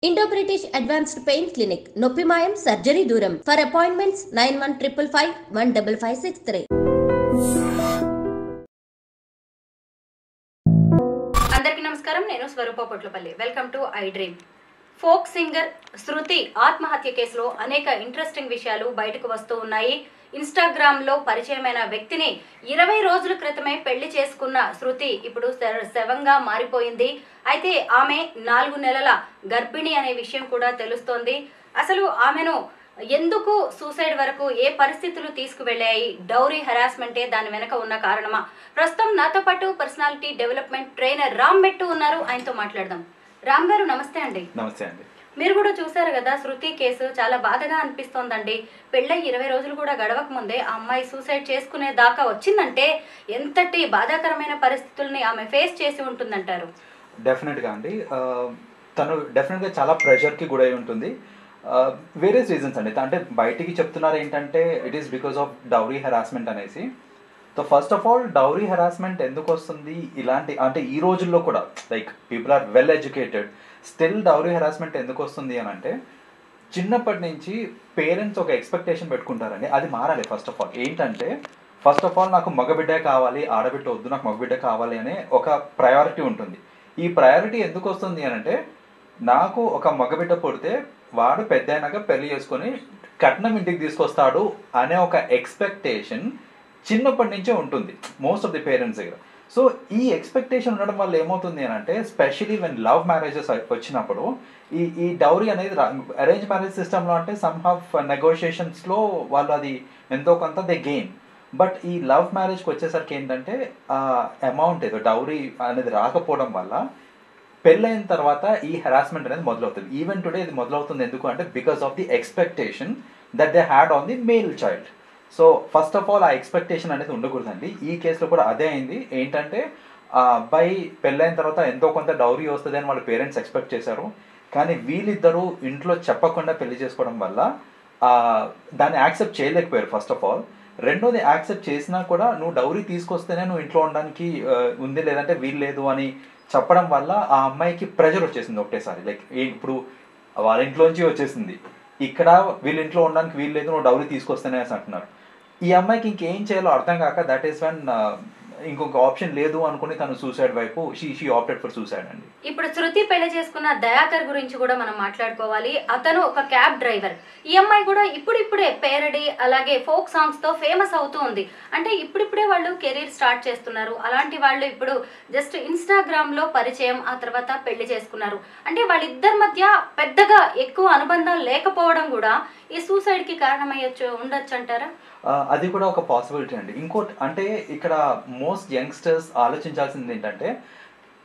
Indo-British Advanced Pain Clinic, Noppimayam Surgery Duram. For appointments 9155515563. అందరికీ నమస్కారం. నేను Swarupa Potlapalli. Welcome to iDream. Folk singer Shruti ఆత్మహత్య కేసులో అనేక ఇంట్రెస్టింగ్ విషయాలు బయటకు వస్తూ ఉన్నాయి. ఇన్స్టాగ్రామ్ లో పరిచయమైన వ్యక్తిని 20 రోజుల క్రితమే పెళ్లి చేసుకున్న శృతి ఇప్పుడు శవంగా మారిపోయింది. అయితే ఆమె 4 నెలల గర్భిణి అనే విషయం కూడా తెలుస్తోంది. అసలు ఆమెను ఎందుకు సూసైడ్ వరకు ఏ పరిస్థితులు తీసుకువెళ్ళాయి? డౌరీ హెరాస్మెంటే దాని వెనక ఉన్న కారణమా? ప్రస్తుతం నాతో పాటు పర్సనాలిటీ డెవలప్మెంట్ ట్రైనర్ రామ్ మెట్టు ఉన్నారు. ఆయనతో మాట్లాడదాం. రామ్ గారు నమస్తే అండి. నమస్తే అండి. మీరు కూడా చూసారు కదా శృతి కేసు, చాలా బాధగా అనిపిస్తోందండి. పెళ్ళై 20 రోజులు కూడా గడవక ముందే ఆ అమ్మాయి సూసైడ్ చేసుకునే దాకా వచ్చిందంటే ఎంతటి బాధాకరమైన పరిస్థితుల్ని ఆమె ఫేస్ చేసి ఉంటుందంటారు? డెఫినెట్గా అండి. తను డెఫినెట్గా చాలా ప్రెషర్కి గురై ఉంటుంది. వేరియస్ రీజన్స్ అండి. అంటే బయటికి చెప్తున్నారు ఏంటంటే it is because of dowry harassment అనేసి. So first of all dowry harassment ఎందుకు వస్తుంది ఇలాంటి అంటే ఈ రోజుల్లో కూడా like people are well educated, still dowry harassment ఎందుకు వస్తుంది అని అంటే చిన్నప్పటి నుంచి పేరెంట్స్ ఒక ఎక్స్పెక్టేషన్ పెట్టుకుంటారండి. అది మారాలి. ఫస్ట్ ఆఫ్ ఆల్ ఏంటంటే ఫస్ట్ ఆఫ్ ఆల్ నాకు మగబిడ్డ కావాలి, ఆడబిడ్డ వద్దు, నాకు మగబిడ్డ కావాలి అనే ఒక ప్రయారిటీ ఉంటుంది. ఈ ప్రయారిటీ ఎందుకు వస్తుంది అని అంటే నాకు ఒక మగబిడ్డ పుడితే వాడు పెద్ద అయినాక పెళ్లి చేసుకొని కట్నం ఇంటికి తీసుకొస్తాడు అనే ఒక ఎక్స్పెక్టేషన్ చిన్నప్పటి నుంచే ఉంటుంది మోస్ట్ ఆఫ్ ది పేరెంట్స్ దగ్గర. సో ఈ ఎక్స్పెక్టేషన్ ఉండడం వల్ల ఏమవుతుంది అని అంటే స్పెషలీ వెన్ లవ్ మ్యారేజెస్ వచ్చినప్పుడు ఈ డౌరీ అనేది అరేంజ్ మ్యారేజ్ సిస్టంలో అంటే సమ్ హాఫ్ నెగోషియేషన్స్లో వాళ్ళు అది ఎంతో కొంత దే గెయిన్. బట్ ఈ లవ్ మ్యారేజ్కి వచ్చేసరికి ఏంటంటే అమౌంట్ ఏదో డౌరీ అనేది రాకపోవడం వల్ల పెళ్ళైన తర్వాత ఈ హెరాస్మెంట్ అనేది మొదలవుతుంది. ఈవెన్ టుడే ఇది మొదలవుతుంది ఎందుకు అంటే because of the expectation that they had on the male child. So first of all ఆ ఎక్స్పెక్టేషన్ అనేది ఉండకూడదండి. ఈ కేసులో కూడా అదే అయింది. ఏంటంటే ఆ అబ్బాయి పెళ్ళైన తర్వాత ఎంతో కొంత డౌరీ వస్తుంది అని వాళ్ళ పేరెంట్స్ ఎక్స్పెక్ట్ చేశారు. కానీ వీళ్ళిద్దరూ ఇంట్లో చెప్పకుండా పెళ్లి చేసుకోవడం వల్ల దాన్ని యాక్సెప్ట్ చేయలేకపోయారు ఫస్ట్ ఆఫ్ ఆల్. రెండోది యాక్సెప్ట్ చేసినా కూడా నువ్వు డౌరీ తీసుకొస్తేనే నువ్వు ఇంట్లో ఉండడానికి ఉంది, లేదంటే వీలు లేదు అని చెప్పడం వల్ల ఆ అమ్మాయికి ప్రెషర్ వచ్చేసింది ఒకటేసారి. లైక్ ఇప్పుడు వాళ్ళ ఇంట్లోంచి వచ్చేసింది, ఇక్కడ వీళ్ళ ఇంట్లో ఉండడానికి వీలు లేదు, నువ్వు డౌరీ తీసుకొస్తేనే అంటున్నారు. ఈ అమ్మాయికి ఇంకేం చేయాలో అర్థం కాక దట్ ఈస్ వన్ ఇంకొక ఆప్షన్ లేదు అనుకుని తను సూసైడ్ వైపు షీ ఆప్టెడ్ ఫర్ సూసైడ్ అండి. ఇప్పుడు శృతి పెళ్లి చేసుకున్న దయాకర్ గురించి కూడా మనం మాట్లాడుకోవాలి. అతను ఒక క్యాబ్ డ్రైవర్. ఈ అమ్మాయి కూడా ఇప్పుడిప్పుడే పేరడీ అలాగే ఫోక్ సాంగ్స్ తో ఫేమస్ అవుతూ ఉంది. అంటే ఇప్పుడిప్పుడే వాళ్ళు కెరీర్ స్టార్ట్ చేస్తున్నారు. అలాంటి వాళ్ళు ఇప్పుడు జస్ట్ ఇన్స్టాగ్రామ్ లో పరిచయం, ఆ తర్వాత పెళ్లి చేసుకున్నారు. అంటే వాళ్ళిద్దరి మధ్య పెద్దగా ఎక్కువ అనుబంధం లేకపోవడం కూడా ఈ సూసైడ్ కి కారణమయ్యొచ్చు ఉండొచ్చు అంటారా? అది కూడా ఒక పాసిబిలిటీ అండి. ఇంకోటి అంటే ఇక్కడ మోస్ట్ యంగ్స్టర్స్ ఆలోచించాల్సింది ఏంటంటే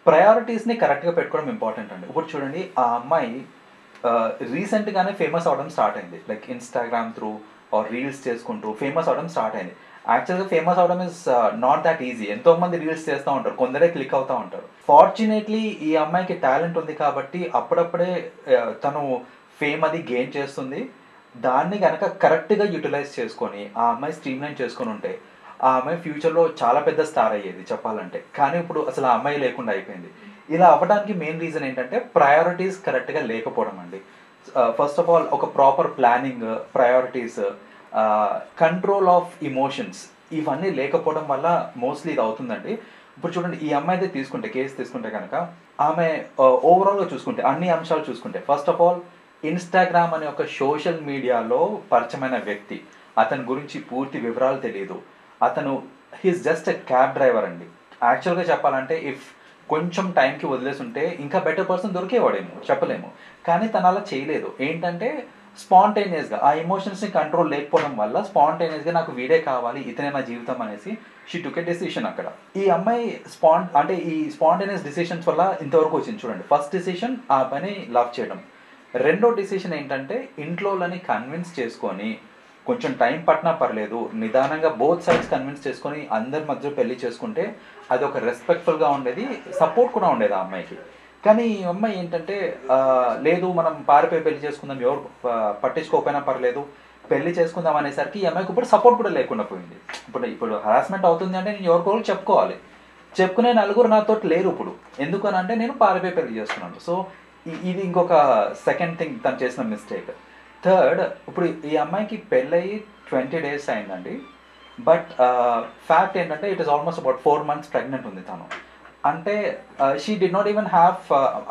ప్రయారిటీస్ని కరెక్ట్గా పెట్టుకోవడం ఇంపార్టెంట్ అండి. ఇప్పుడు చూడండి, ఆ అమ్మాయి రీసెంట్గానే ఫేమస్ అవడం స్టార్ట్ అయింది. Like Instagram through or reels చేసుకుంటూ ఫేమస్ అవడం స్టార్ట్ అయింది. యాక్చువల్గా ఫేమస్ అవడం ఇస్ నాట్ దాట్ ఈజీ. ఎంతోమంది రీల్స్ చేస్తూ ఉంటారు, కొందరే క్లిక్ అవుతూ ఉంటారు. ఫార్చునేట్లీ ఈ అమ్మాయికి టాలెంట్ ఉంది కాబట్టి అప్పుడప్పుడే తను ఫేమ్ అది గెయిన్ చేస్తుంది. దాన్ని కనుక కరెక్ట్గా యూటిలైజ్ చేసుకొని ఆ అమ్మాయి స్ట్రీమ్లైన్ చేసుకొని ఉంటే ఆ అమ్మాయి ఫ్యూచర్లో చాలా పెద్ద స్టార్ అయ్యేది చెప్పాలంటే. కానీ ఇప్పుడు అసలు ఆ అమ్మాయి లేకుండా అయిపోయింది. ఇలా అవ్వడానికి మెయిన్ రీజన్ ఏంటంటే ప్రయారిటీస్ కరెక్ట్గా లేకపోవడం అండి. ఫస్ట్ ఆఫ్ ఆల్ ఒక proper planning, priorities, control of emotions ఇవన్నీ లేకపోవడం వల్ల మోస్ట్లీ ఇది అవుతుందండి. ఇప్పుడు చూడండి, ఈ అమ్మాయిదే తీసుకుంటే కేసు తీసుకుంటే కనుక ఆమె ఓవరాల్గా చూసుకుంటే అన్ని అంశాలు చూసుకుంటే ఫస్ట్ ఆఫ్ ఆల్ ఇన్స్టాగ్రామ్ అనే ఒక సోషల్ మీడియాలో పరిచయమైన వ్యక్తి, అతని గురించి పూర్తి వివరాలు తెలియదు. అతను he's just a cab driver అండి. యాక్చువల్గా చెప్పాలంటే ఇఫ్ కొంచెం టైంకి వదిలేసి ఉంటే ఇంకా బెటర్ పర్సన్ దొరికేవాడేమో, చెప్పలేము. కానీ తను అలా చేయలేదు. ఏంటంటే స్పాంటేనియస్గా ఆ ఎమోషన్స్ని కంట్రోల్ లేకపోవడం వల్ల స్పాంటేనియస్గా నాకు వీడే కావాలి, ఇతనే నా జీవితం అనేసి షీ టుక్ ఎ డెసిషన్ అక్కడ. ఈ అమ్మాయి అంటే ఈ స్పాంటేనియస్ డిసిషన్స్ వల్ల ఇంతవరకు వచ్చింది చూడండి. ఫస్ట్ డిసిషన్ ఆ పని లవ్ చేయడం. రెండో డిసిషన్ ఏంటంటే ఇంట్లోని కన్విన్స్ చేసుకొని కొంచెం టైం పట్టినా పర్లేదు, నిదానంగా బోత్ సైడ్స్ కన్విన్స్ చేసుకొని అందరి మధ్య పెళ్లి చేసుకుంటే అది ఒక రెస్పెక్ట్ఫుల్గా ఉండేది, సపోర్ట్ కూడా ఉండేది ఆ అమ్మాయికి. కానీ ఈ అమ్మాయి ఏంటంటే లేదు మనం పారిపోయి పెళ్లి చేసుకుందాం, ఎవరు పట్టించుకోకపోయినా పర్లేదు, పెళ్లి చేసుకుందాం అనేసరికి ఈ అమ్మాయికి ఇప్పుడు సపోర్ట్ కూడా లేకుండా పోయింది. ఇప్పుడు హరాస్మెంట్ అవుతుంది అంటే నేను ఎవరికోరు చెప్పుకోవాలి, చెప్పుకునే నలుగురు నాతో లేరు ఇప్పుడు. ఎందుకనంటే నేను పారిపోయి పెళ్లి చేస్తున్నాను. సో ఇది ఇంకొక సెకండ్ థింగ్ తను చేసిన మిస్టేక్. థర్డ్, ఇప్పుడు ఈ అమ్మాయికి పెళ్ళయి 20 days అయిందండి. బట్ ఫ్యాక్ట్ ఏంటంటే it is almost about 4 months pregnant ఉంది తను. అంటే she did not even have,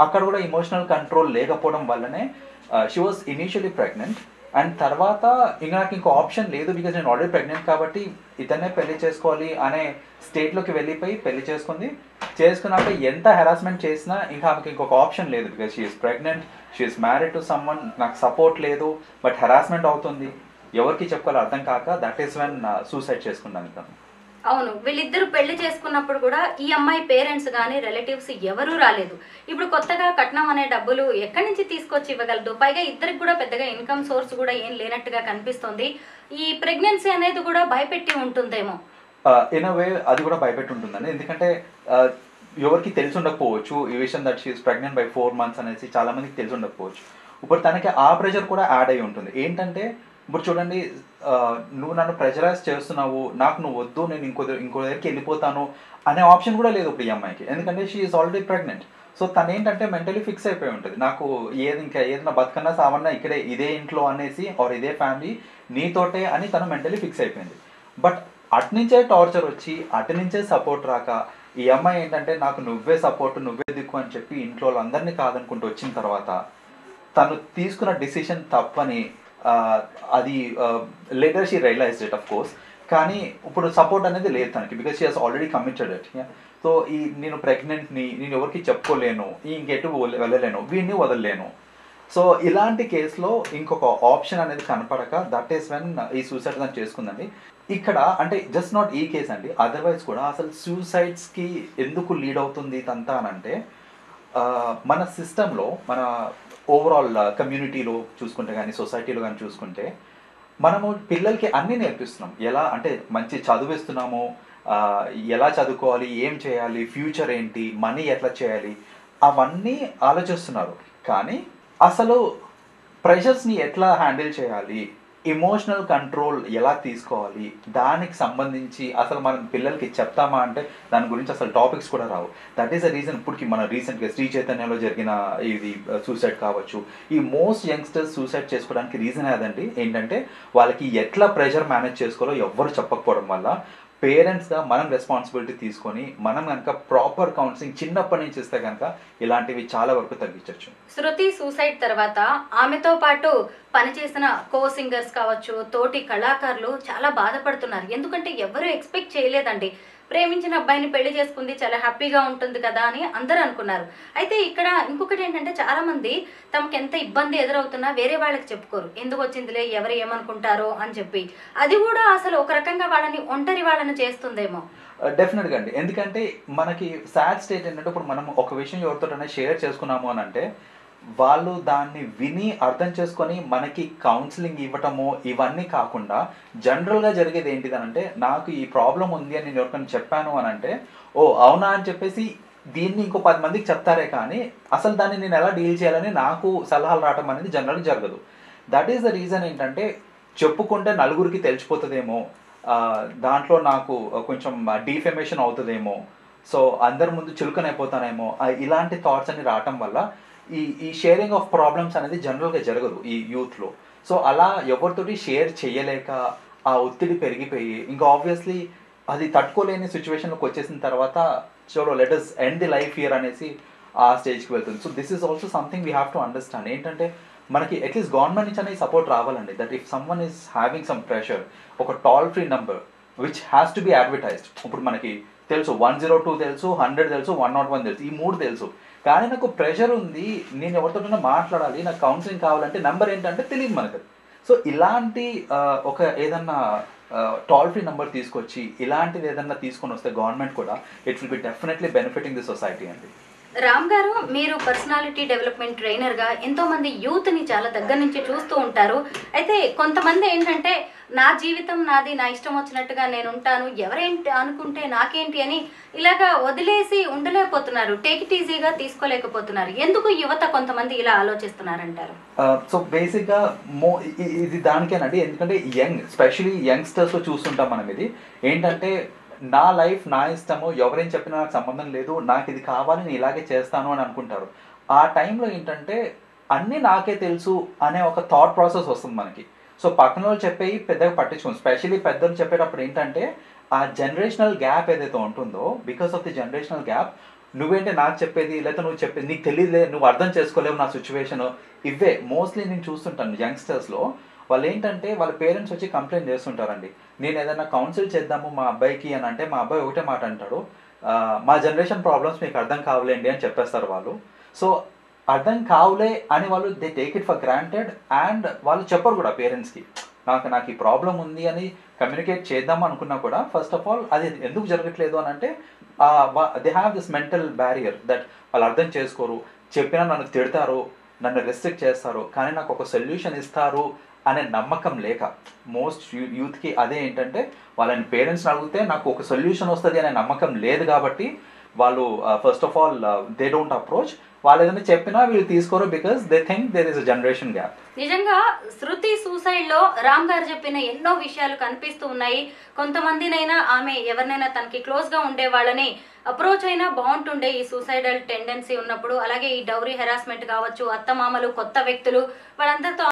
అక్కడ కూడా ఇమోషనల్ కంట్రోల్ లేకపోవడం వల్లనే she was initially pregnant. And తర్వాత ఇంకా నాకు ఇంకో ఆప్షన్ లేదు, బికాజ్ నేను ఆల్రెడీ ప్రెగ్నెంట్ కాబట్టి ఇతనే పెళ్లి చేసుకోవాలి అనే స్టేట్లోకి వెళ్ళిపోయి పెళ్లి చేసుకున్నాక ఎంత హెరాస్మెంట్ చేసినా ఇంకా ఆమెకి ఇంకొక ఆప్షన్ లేదు, because she is pregnant, she is married to someone, నాకు సపోర్ట్ లేదు, బట్ హెరాస్మెంట్ అవుతుంది, ఎవరికి చెప్పుకోవాలో అర్థం కాక దట్ ఈస్ వెన్ సూసైడ్ చేసుకున్నాను తను. అవును, వీళ్ళిద్దరు పెళ్లి చేసుకున్నప్పుడు కూడా ఈ అమ్మాయి పేరెంట్స్ కానీ రిలేటివ్స్ ఎవరూ రాలేదు. ఇప్పుడు కొత్తగా కట్నం అనే డబ్బులు ఎక్కడి నుంచి తీసుకొచ్చి ఇవ్వగలదు? పైగా ఇద్దరికి కూడా పెద్దగా ఇన్కమ్ సోర్స్ కూడా ఏం లేనట్టుగా కనిపిస్తుంది. ఈ ప్రెగ్నెన్సీ అనేది కూడా భయపెట్టి ఉంటుందేమో. ఇన్ అ వే అది కూడా భయపెట్టి ఉంటుందండి, ఎందుకంటే ఎవరికి తెలిసి ఉండకపోవచ్చు ఈ విషయం that she is pregnant by 4 months అనేసి చాలా మందికి తెలిసి ఉండకపోవచ్చు. ఇప్పుడు తనకి ఆ ప్రెషర్ కూడా యాడ్ అయి ఉంటుంది. ఏంటంటే ఇప్పుడు చూడండి, నువ్వు నన్ను ప్రెషరైజ్ చేస్తున్నావు, నాకు నువ్వు వద్దు, నేను ఇంకో దగ్గరికి వెళ్ళిపోతాను అనే ఆప్షన్ కూడా లేదు ఇప్పుడు ఈ అమ్మాయికి, ఎందుకంటే she is already pregnant. So తను ఏంటంటే మెంటలీ ఫిక్స్ అయిపోయి ఉంటుంది, నాకు ఏదైనా బతుకన్నా సావన్నా ఇక్కడే ఇదే ఇంట్లో అనేసి ఆర్ ఇదే ఫ్యామిలీ నీతోటే అని తను మెంటలీ ఫిక్స్ అయిపోయింది. బట్ అటునుంచే టార్చర్ వచ్చి అటునుంచే సపోర్ట్ రాక ఈ అమ్మాయి ఏంటంటే నాకు నువ్వే సపోర్ట్, నువ్వే దిక్కు అని చెప్పి ఇంట్లో వాళ్ళందరినీ కాదనుకుంటూ వచ్చిన తర్వాత తను తీసుకున్న డిసిషన్ తప్పని అది later she realized it of course. కానీ ఇప్పుడు సపోర్ట్ అనేది లేదు తనకి, because she has already committed it. So నేను ప్రెగ్నెంట్ని, నేను ఎవరికి చెప్పుకోలేను, ఇంకెటు వెళ్ళలేను, వీడిని వదలలేను. సో ఇలాంటి కేసులో ఇంకొక ఆప్షన్ అనేది కనపడక దట్ ఈస్ వెన్ ఈ సూసైడ్ దాన్ని చేసుకుందండి. ఇక్కడ అంటే జస్ట్ నాట్ ఈ కేస్ అండి, అదర్వైజ్ కూడా అసలు సూసైడ్స్కి ఎందుకు లీడ్ అవుతుంది ఇదంతా అని అంటే మన సిస్టంలో, మన ఓవరాల్ కమ్యూనిటీలో చూసుకుంటే కానీ సొసైటీలో కానీ చూసుకుంటే మనము పిల్లలకి అన్నీ నేర్పిస్తున్నాం. ఎలా అంటే మంచి చదివిస్తున్నాము, ఎలా చదువుకోవాలి, ఏం చేయాలి, ఫ్యూచర్ ఏంటి, మనీ ఎట్లా చేయాలి, అవన్నీ ఆలోచిస్తున్నారు. కానీ అసలు ప్రెషర్స్ని ఎట్లా హ్యాండిల్ చేయాలి, ఎమోషనల్ కంట్రోల్ ఎలా తీసుకోవాలి, దానికి సంబంధించి అసలు మనం పిల్లలకి చెప్తామా అంటే దాని గురించి అసలు టాపిక్స్ కూడా రావు. దట్ ఈస్ ద రీజన్ ఇప్పటికి మన రీసెంట్గా శ్రీ చైతన్యలో జరిగిన ఇది సూసైడ్ కావచ్చు, ఈ మోస్ట్ యంగ్స్టర్స్ సూసైడ్ చేసుకోవడానికి రీజన్ అదండి. ఏంటంటే వాళ్ళకి ఎట్లా ప్రెషర్ మేనేజ్ చేసుకోవాలో ఎవ్వరు చెప్పకపోవడం వల్ల పేరెంట్స్గా మనం రెస్పాన్సిబిలిటీ తీసుకొని మనం కనుక ప్రాపర్ కౌన్సిలింగ్ చిన్నప్పటి నుంచి ఇస్తే కనుక ఇలాంటివి చాలా వరకు తగ్గించవచ్చు. శృతి సూసైడ్ తర్వాత ఆమెతో పాటు పనిచేసిన కో సింగర్స్ కావచ్చు, తోటి కళాకారులు చాలా బాధపడుతున్నారు. ఎందుకంటే ఎవరు ఎక్స్పెక్ట్ చేయలేదండి, ప్రేమించిన అబ్బాయిని పెళ్లి చేసుకుంది, చాలా హ్యాపీగా ఉంటుంది కదా అని అందరూ అనుకున్నారు. అయితే ఇక్కడ ఇంకొకటి ఏంటంటే చాలా మంది తమకు ఎంత ఇబ్బంది ఎదురవుతున్నా వేరే వాళ్ళకి చెప్పుకోరు, ఎందుకు వచ్చిందిలే, ఎవరు ఏమనుకుంటారో అని చెప్పి. అది కూడా అసలు ఒక రకంగా వాళ్ళని ఒంటరి వాళ్ళని చేస్తుందేమో. డెఫినెట్గా అండి, ఎందుకంటే మనకి సాడ్ స్టేట్ ఏంటంటే ఇప్పుడు మనం ఒక విషయం ఎవరితోటైనా షేర్ చేసుకున్నాము అని అంటే వాళ్ళు దాన్ని విని అర్థం చేసుకొని మనకి కౌన్సిలింగ్ ఇవ్వటము ఇవన్నీ కాకుండా జనరల్గా జరిగేది ఏంటిదనంటే నాకు ఈ ప్రాబ్లం ఉంది అని నేను ఎవరికైనా చెప్పాను అని అంటే ఓ అవునా అని చెప్పేసి దీన్ని ఇంకో 10 మందికి చెప్తారే కానీ అసలు దాన్ని నేను ఎలా డీల్ చేయాలని నాకు సలహాలు రావటం అనేది జనరల్గా జరగదు. దట్ ఈస్ ద రీజన్ ఏంటంటే చెప్పుకుంటే నలుగురికి తెలిసిపోతుందేమో, దాంట్లో నాకు కొంచెం డీఫెమేషన్ అవుతుందేమో, సో అందరి ముందు చులకనైపోతానేమో, ఇలాంటి థాట్స్ అన్ని రావటం వల్ల ఈ షేరింగ్ ఆఫ్ ప్రాబ్లమ్స్ అనేది జనరల్గా జరగదు ఈ యూత్లో. సో అలా ఎవరితోటి షేర్ చేయలేక ఆ ఒత్తిడి పెరిగిపోయి ఇంకా ఆబ్వియస్లీ అది తట్టుకోలేని సిచ్యువేషన్లోకి వచ్చేసిన తర్వాత చలో let us end the life here అనేసి ఆ స్టేజ్కి వెళ్తుంది. So this is also something we have to understand. ఏంటంటే మనకి అట్లీస్ట్ గవర్నమెంట్ నుంచి అనేది సపోర్ట్ రావాలండి, that if someone is having some pressure ఒక toll free number which has to be advertised. ఇప్పుడు మనకి తెలుసు 102 తెలుసు, 100 తెలుసు, 101 తెలుసు, ఈ 3 తెలుసు. కానీ నాకు ప్రెషర్ ఉంది, నేను ఎవరితోటైనా మాట్లాడాలి, నాకు కౌన్సిలింగ్ కావాలంటే నెంబర్ ఏంటంటే తెలియదు మనకు. సో ఇలాంటి ఒక ఏదన్నా టోల్ ఫ్రీ నెంబర్ తీసుకొచ్చి ఇలాంటిది ఏదన్నా తీసుకొని వస్తే గవర్నమెంట్ కూడా it will be definitely benefiting the society అండి. రామ్ గారు, మీరు పర్సనాలిటీ డెవలప్మెంట్ ట్రైనర్గా ఎంతోమంది యూత్ని చాలా దగ్గర నుంచి చూస్తూ ఉంటారు. అయితే కొంతమంది ఏంటంటే నా జీవితం నాది, నా ఇష్టం వచ్చినట్టుగా నేను ఉంటాను, ఎవరేంటి అనుకుంటే నాకేంటి అని ఇలాగా వదిలేసి ఉండలేకపోతున్నారు, టేక్ ఇట్ ఈజీగా తీసుకోలేకపోతున్నారు. ఎందుకు యువత కొంతమంది ఇలా ఆలోచిస్తున్నారంటారు? సో బేసిక్గా ఇది దానికేనండి, ఎందుకంటే స్పెషలీ యంగ్స్టర్స్లో చూస్తుంటాం మనం. ఇది ఏంటంటే నా లైఫ్ నా ఇష్టము, ఎవరేం చెప్పినా నాకు సంబంధం లేదు, నాకు ఇది కావాలి, నేను ఇలాగే చేస్తాను అని అనుకుంటారు. ఆ టైంలో ఏంటంటే అన్నీ నాకే తెలుసు అనే ఒక థాట్ ప్రాసెస్ వస్తుంది మనకి. సో పక్కన వాళ్ళు చెప్పేవి పెద్దగా పట్టించుకోం. స్పెషల్లీ పెద్దలు చెప్పేటప్పుడు ఏంటంటే ఆ జనరేషనల్ గ్యాప్ ఏదైతే ఉంటుందో, because of the generational gap, నువ్వేంటే నాకు చెప్పేది, లేకపోతే నువ్వు చెప్పేది నీకు తెలియదులే, నువ్వు అర్థం చేసుకోలేవు నా సిచ్యువేషన్, ఇవే మోస్ట్లీ నేను చూస్తుంటాను యంగ్స్టర్స్లో. వాళ్ళు ఏంటంటే వాళ్ళ పేరెంట్స్ వచ్చి కంప్లైంట్ చేస్తుంటారండి. నేను ఏదైనా కౌన్సిల్ చేద్దాము మా అబ్బాయికి అని అంటే మా అబ్బాయి ఒకటే మాట అంటాడు, మా జనరేషన్ ప్రాబ్లమ్స్ మీకు అర్థం కావులేండి అని చెప్పేస్తారు వాళ్ళు. సో అర్థం కావులే అని వాళ్ళు they take it for granted, and వాళ్ళు చెప్పరు కూడా పేరెంట్స్కి నాకు ఈ ప్రాబ్లం ఉంది అని కమ్యూనికేట్ చేద్దాం అనుకున్నా కూడా ఫస్ట్ ఆఫ్ ఆల్ అది ఎందుకు జరగట్లేదు అని అంటే they have this mental barrier that వాళ్ళు అర్థం చేసుకోరు, చెప్పినా నన్ను తిడతారు, నన్ను రెస్ట్రిక్ట్ చేస్తారు, కానీ నాకు ఒక సొల్యూషన్ ఇస్తారు అనే నమ్మకం లేక మోస్ట్ యూత్కి అదే ఏంటంటే వాళ్ళని పేరెంట్స్ని అడిగితే నాకు ఒక సొల్యూషన్ వస్తుంది అనే నమ్మకం లేదు కాబట్టి వాళ్ళు first of all they don't approach. వాళ్ళు ఏదైనా చెప్పినా వీళ్ళు తీసుకోరు because they think there is a generation gap. నిజంగా శృతి సూసైడ్ లో రామ్ గారు చెప్పిన ఎన్నో విషయాలు కనిపిస్తూ ఉన్నాయి. కొంతమందినైనా ఆమె ఎవరినైనా తనకి క్లోజ్ గా ఉండే వాళ్ళని అప్రోచ్ అయినా బాగుంటుండే ఈ సూసైడల్ టెండెన్సీ ఉన్నప్పుడు. అలాగే ఈ డౌరీ హెరాస్మెంట్ కావచ్చు, అత్తమామలు, కొత్త వ్యక్తులు, వాళ్ళందరితో